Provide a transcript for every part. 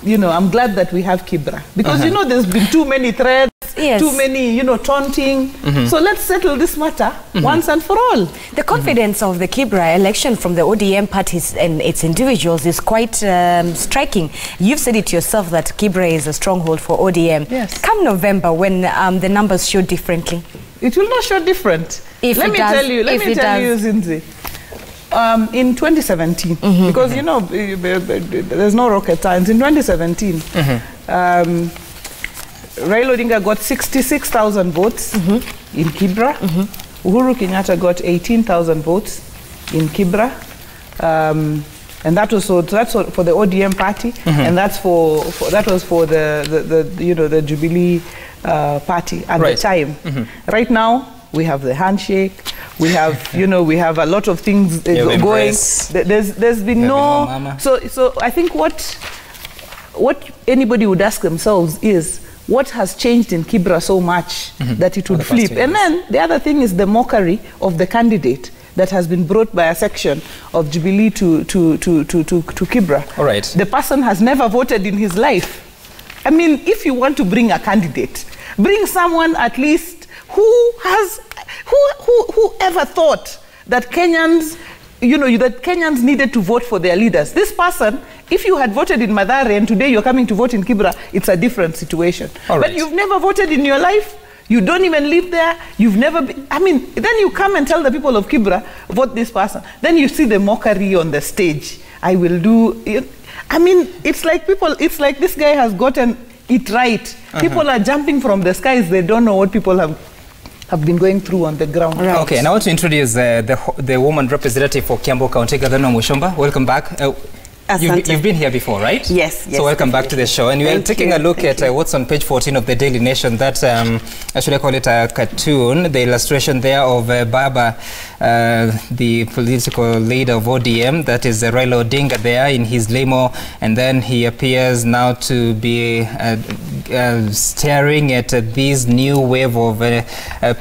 you know, I'm glad that we have Kibra. Because, you know, there's been too many threats, too many, you know, taunting. So let's settle this matter once and for all. The confidence of the Kibra election from the ODM parties and its individuals is quite striking. You've said it yourself that Kibra is a stronghold for ODM. Yes. Come November, when the numbers show differently. It will not show different. Let me tell you, Zinzi. In 2017, because, you know, there's no rocket science. In 2017, Raila Odinga got 66,000 votes in Kibra. Uhuru Kenyatta got 18,000 votes in Kibra. And that was that's for the ODM party, and that was for the you know, the Jubilee party at the time. Right now we have the handshake. We have, you know, we have a lot of things going. There's been no. So I think what anybody would ask themselves is, what has changed in Kibra so much that it would flip? And then the other thing is the mockery of the candidate that has been brought by a section of Jubilee to Kibra. All right. The person has never voted in his life. I mean, if you want to bring a candidate, bring someone at least who ever thought that Kenyans, you know, that Kenyans needed to vote for their leaders. This person, if you had voted in Mathare and today you're coming to vote in Kibra, it's a different situation. But you've never voted in your life. You don't even live there. You've never been, I mean, then you come and tell the people of Kibra, vote this person. Then you see the mockery on the stage. I will do it. I mean, it's like it's like this guy has gotten it right. People are jumping from the skies. They don't know what people have been going through on the ground. Right. Okay, and I want to introduce the woman representative for Kiambu County, Gathoni Wamuchomba. Welcome back. You've been here before, right? Yes. So welcome back to the show. And we are taking a look at what's on page 14 of the Daily Nation. That, should I call it a cartoon? The illustration there of Baba, the political leader of ODM, that is Raila Odinga there in his limo. And then he appears now to be staring at this new wave of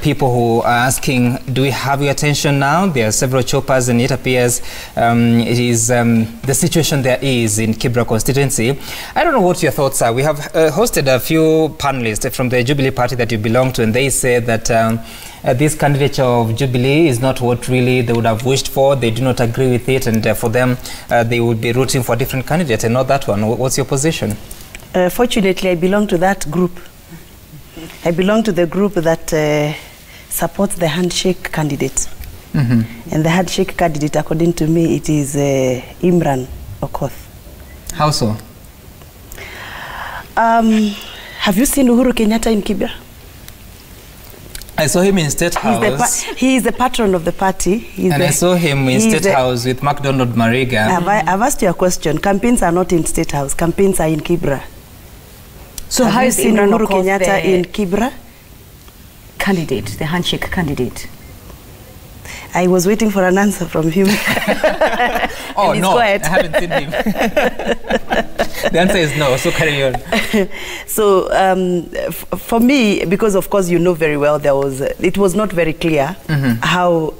people who are asking, do we have your attention now? There are several choppers, and it appears it is the situation there is in Kibra constituency. I don't know what your thoughts are. We have hosted a few panelists from the Jubilee party that you belong to, and they say that this candidature of Jubilee is not what really they would have wished for. They do not agree with it, and for them, they would be rooting for a different candidate and not that one. What's your position? Fortunately, I belong to that group. I belong to the group that supports the handshake candidate. And the handshake candidate, according to me, it is Imran Okoth. How so? Have you seen Uhuru Kenyatta in Kibra? I saw him in State House. He is the patron of the party. I saw him in State House with McDonald Mariga. I've asked you a question. Campaigns are not in State House. Campaigns are in Kibra. So how is Uhuru Kenyatta in Kibra? Candidate, the handshake candidate. I was waiting for an answer from him. Oh, no, I haven't seen him. The answer is no, so carry on. So, for me, because of course you know very well, it was not very clear how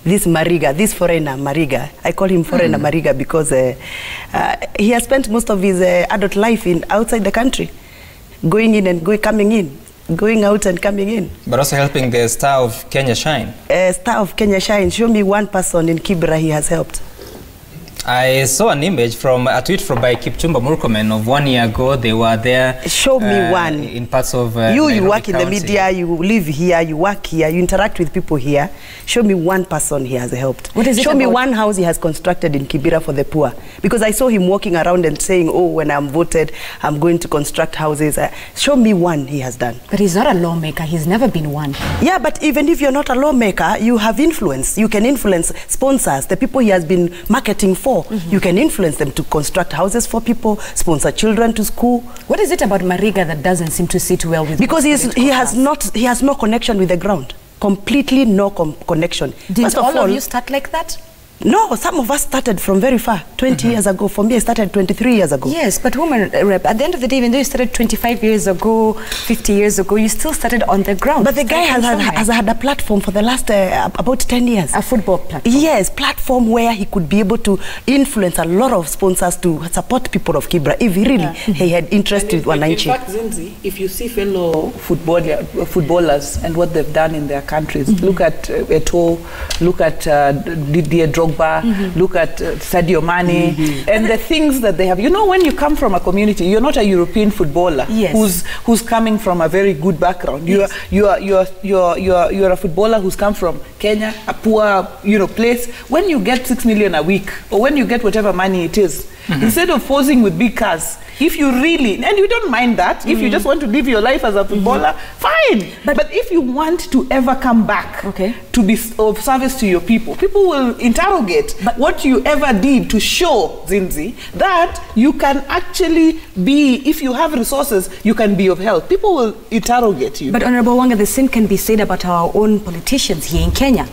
this Mariga, this foreigner Mariga, I call him foreigner Mariga because he has spent most of his adult life outside the country, going in and coming in. Going out and coming in. But also helping the star of Kenya shine. Star of Kenya shine. Show me one person in Kibra he has helped. I saw an image from a tweet by Kipchumba Murkomen of 1 year ago. They were there. Show me one. In parts of you work in the media, you live here, you work here, you interact with people here. Show me one person he has helped. What is it? Show me one house he has constructed in Kibra for the poor. Because I saw him walking around and saying, oh, when I'm voted, I'm going to construct houses. Show me one he has done. But he's not a lawmaker. He's never been one. Yeah, but even if you're not a lawmaker, you have influence. You can influence sponsors, the people he has been marketing for. You can influence them to construct houses for people, sponsor children to school. What is it about Mariga that doesn't seem to sit well with? Because he has no connection with the ground. Completely no connection. Did all of you start like that? No, some of us started from very far, 20 years ago. For me, I started 23 years ago. Yes, but woman rep, at the end of the day, even though you started 25 years ago, 50 years ago, you still started on the ground. But the guy has had a platform for the last about 10 years. A football platform. Yes, platform where he could be able to influence a lot of sponsors to support people of Kibra if he really he had interest with Wananchi. In fact, Zinzi, if you see fellow footballers and what they've done in their countries, look at Eto'o, look at Didier Drogba, look at Sadio Mane, and the things that they have. You know, when you come from a community, you're not a European footballer who's coming from a very good background. You're a footballer who's come from Kenya, a poor place. When you get 6 million a week, or when you get whatever money it is, instead of posing with big cars, if you really, and you don't mind that, if you just want to live your life as a footballer, fine. But if you want to ever come back to be of service to your people, people will interrogate what you ever did to show, Zinzi, that you can actually be, if you have resources, you can be of help. People will interrogate you. But Honorable Wanga, the same can be said about our own politicians here in Kenya.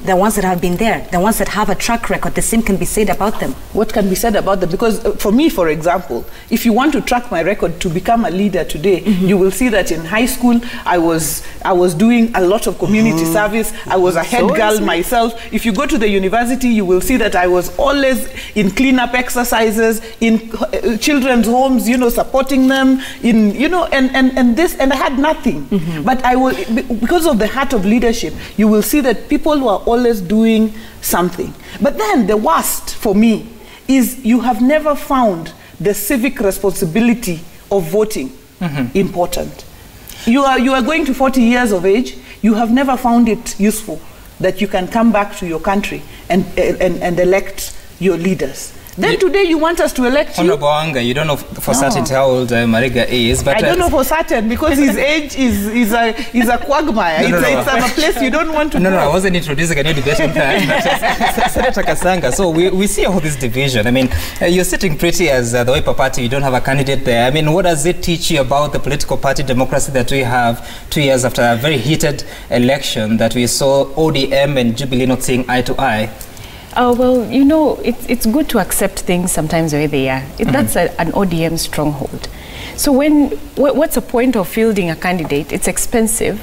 The ones that have been there, the ones that have a track record, the same can be said about them. What can be said about them? Because for me, for example, if you want to track my record to become a leader today, you will see that in high school, I was doing a lot of community service. I was a head girl myself. If you go to the university, you will see that I was always in cleanup exercises, in children's homes, supporting them, and I had nothing. But I will, because of the heart of leadership, you will see that people who are always doing something. But then the worst for me is you have never found the civic responsibility of voting important. You are going to 40 years of age, you have never found it useful that you can come back to your country and elect your leaders. Then today you want us to elect you? Honorable Wanga, you don't know for certain how old Mariga is, but I don't know for certain because his age is a quagmire. It's a place you don't want to go. No, I wasn't introducing a new debate on that. Senator Kasanga, so we see all this division. I mean, you're sitting pretty as the Wiper Party. You don't have a candidate there. I mean, what does it teach you about the political party democracy that we have 2 years after a very heated election that we saw ODM and Jubilee not seeing eye to eye? Well, it's good to accept things sometimes the way they are. That's an ODM stronghold. So what's the point of fielding a candidate? It's expensive,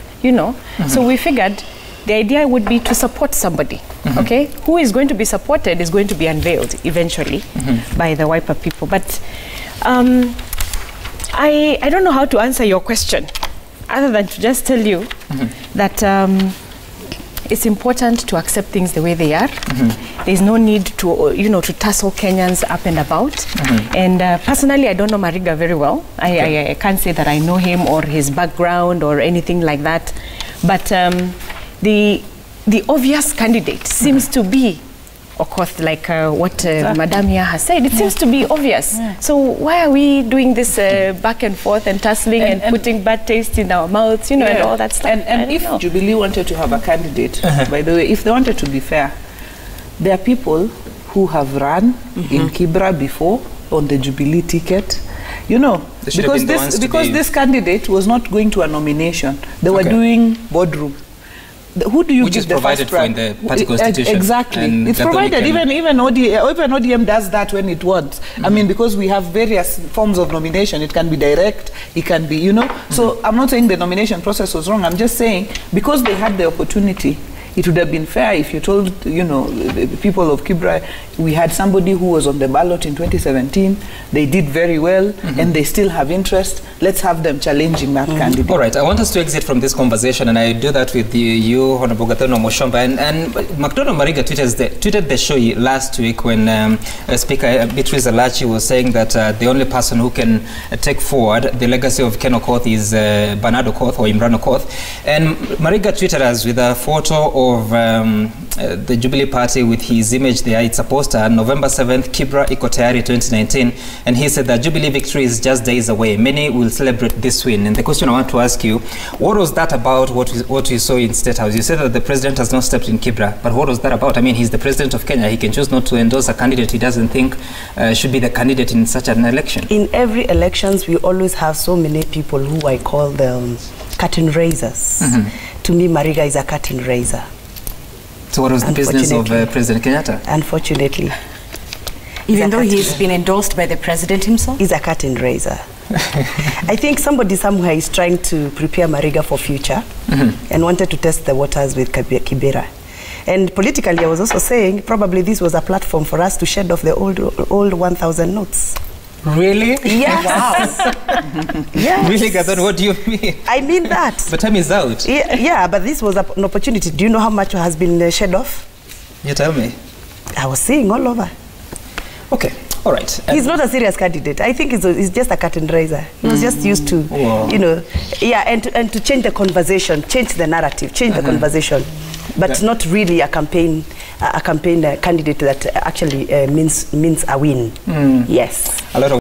So we figured the idea would be to support somebody, okay? Who is going to be supported is going to be unveiled eventually by the Wiper people. But I don't know how to answer your question other than to just tell you that it's important to accept things the way they are. There's no need to, to tussle Kenyans up and about. And personally, I don't know Mariga very well. I can't say that I know him or his background or anything like that. But the obvious candidate seems to be, of course, like what Madam here has said, it seems to be obvious. So why are we doing this back and forth and tussling and putting bad taste in our mouths, and all that stuff? And if Jubilee wanted to have a candidate, by the way, if they wanted to be fair, there are people who have run in Kibra before on the Jubilee ticket. Because this candidate was not going to a nomination. They were doing boardroom. Who do you Which give is the provided for in the party constitution. Exactly. It's Gathoni provided. Even ODM does that when it wants. I mean, because we have various forms of nomination. It can be direct. It can be, So I'm not saying the nomination process was wrong. I'm just saying because they had the opportunity, it would have been fair if you told, the people of Kibra, we had somebody who was on the ballot in 2017. They did very well, and they still have interest. Let's have them challenging that candidate. All right, I want us to exit from this conversation, and I do that with you Honorable Gathoni Wamuchomba. And McDonald Mariga tweeted the show last week when Speaker Beatrice Alachi was saying that the only person who can take forward the legacy of Ken Okoth is Bernard Okoth or Imran Okoth. And Mariga tweeted us with a photo of the Jubilee Party with his image there. It's a poster, November 7th, Kibra Iko Tayari 2019. And he said that Jubilee victory is just days away. Many will celebrate this win. And the question I want to ask you, what was that about what you saw in State House? You said that the president has not stepped in Kibra, but what was that about? I mean, he's the president of Kenya. He can choose not to endorse a candidate he doesn't think should be the candidate in such an election. In every elections, we always have so many people who I call the curtain raisers. To me, Mariga is a curtain raiser. So what was the business of President Kenyatta? Unfortunately. Even though he's been endorsed by the president himself? He's a curtain raiser. I think somebody somewhere is trying to prepare Mariga for future and wanted to test the waters with Kibra. And politically, I was also saying probably this was a platform for us to shed off the old 1,000 notes. Really? Yes. Wow. Yes. Really, Gathoni, what do you mean? I mean that. But time is out. Yeah, but this was an opportunity. Do you know how much has been shed off? You tell me. I was seeing all over. Okay, all right. He's not a serious candidate. I think he's just a curtain raiser. He was just used to, you know, and to change the conversation, change the narrative, change the conversation, but not really a campaign candidate that actually means a win. Yes. A lot of